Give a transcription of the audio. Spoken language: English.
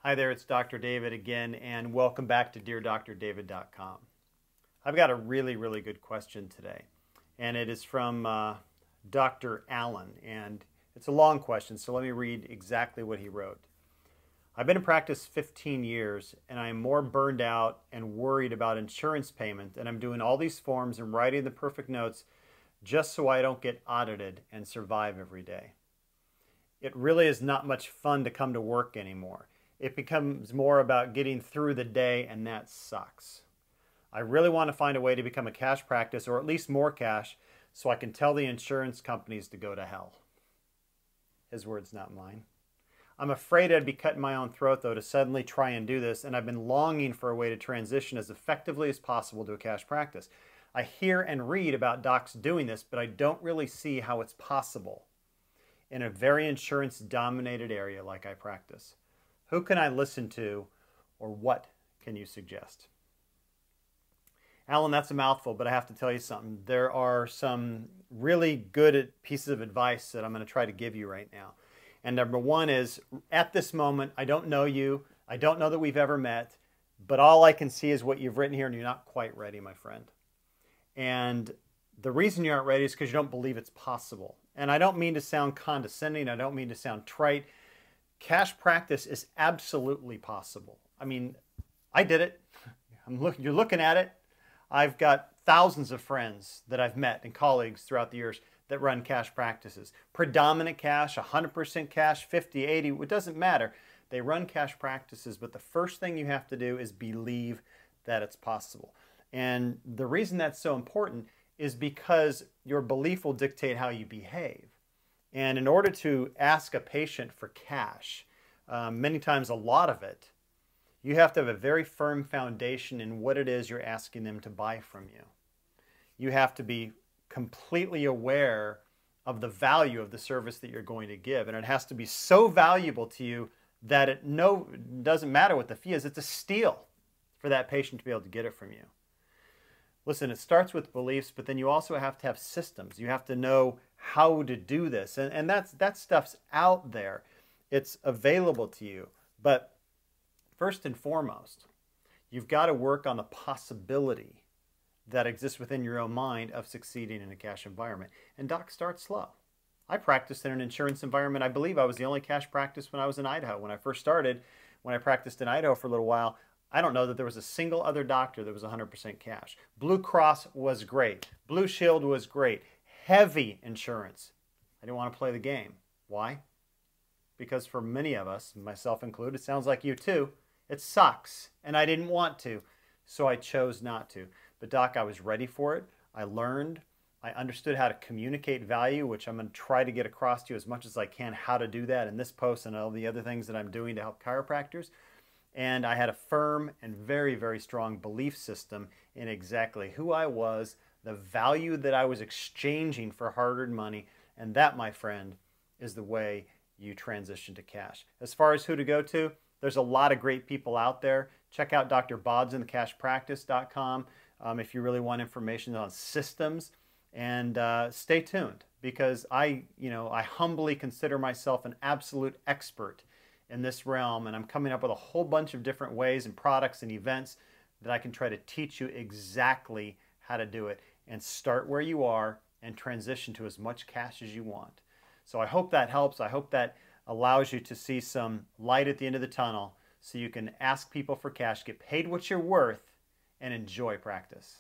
Hi there, it's Dr. David again, and welcome back to DearDrDavid.com. I've got a really good question today, and it is from Dr. Allen, and it's a long question, so let me read exactly what he wrote. I've been in practice 15 years, and I am more burned out and worried about insurance payment, and I'm doing all these forms and writing the perfect notes just so I don't get audited and survive every day. It really is not much fun to come to work anymore. It becomes more about getting through the day, and that sucks. I really want to find a way to become a cash practice, or at least more cash, so I can tell the insurance companies to go to hell. His words, not mine. I'm afraid I'd be cutting my own throat, though, to suddenly try and do this, and I've been longing for a way to transition as effectively as possible to a cash practice. I hear and read about docs doing this, but I don't really see how it's possible in a very insurance-dominated area like I practice. Who can I listen to, or what can you suggest? Alan, that's a mouthful, but I have to tell you something. There are some really good pieces of advice that I'm going to try to give you right now. And number one is, at this moment, I don't know you. I don't know that we've ever met, but all I can see is what you've written here, and you're not quite ready, my friend. And the reason you aren't ready is because you don't believe it's possible. And I don't mean to sound condescending. I don't mean to sound trite. Cash practice is absolutely possible. I mean, I did it. You're looking at it. I've got thousands of friends that I've met and colleagues throughout the years that run cash practices. Predominant cash, 100% cash, 50, 80, it doesn't matter. They run cash practices, but the first thing you have to do is believe that it's possible. And the reason that's so important is because your belief will dictate how you behave. And in order to ask a patient for cash, many times a lot of it, you have to have a very firm foundation in what it is you're asking them to buy from you. You have to be completely aware of the value of the service that you're going to give. And it has to be so valuable to you that it doesn't matter what the fee is. It's a steal for that patient to be able to get it from you. Listen, it starts with beliefs, but then you also have to have systems. You have to know how to do this. And that stuff's out there. It's available to you. But first and foremost, you've got to work on the possibility that exists within your own mind of succeeding in a cash environment. And docs, start slow. I practiced in an insurance environment. I believe I was the only cash practice when I was in Idaho. When I first started, when I practiced in Idaho for a little while, I don't know that there was a single other doctor that was 100% cash. Blue Cross was great. Blue Shield was great. Heavy insurance. I didn't want to play the game. Why? Because for many of us, myself included, it sounds like you too, it sucks. And I didn't want to, so I chose not to. But doc, I was ready for it. I learned. I understood how to communicate value, which I'm going to try to get across to you as much as I can how to do that in this post and all the other things that I'm doing to help chiropractors. And I had a firm and very strong belief system in exactly who I was, the value that I was exchanging for hard-earned money, and that, my friend, is the way you transition to cash. As far as who to go to, there's a lot of great people out there. Check out Dr. BodsandTheCashPractice.com if you really want information on systems. And stay tuned, because I humbly consider myself an absolute expert in this realm, and I'm coming up with a whole bunch of different ways and products and events that I can try to teach you exactly how to do it, and start where you are and transition to as much cash as you want. So I hope that helps. I hope that allows you to see some light at the end of the tunnel so you can ask people for cash, get paid what you're worth, and enjoy practice.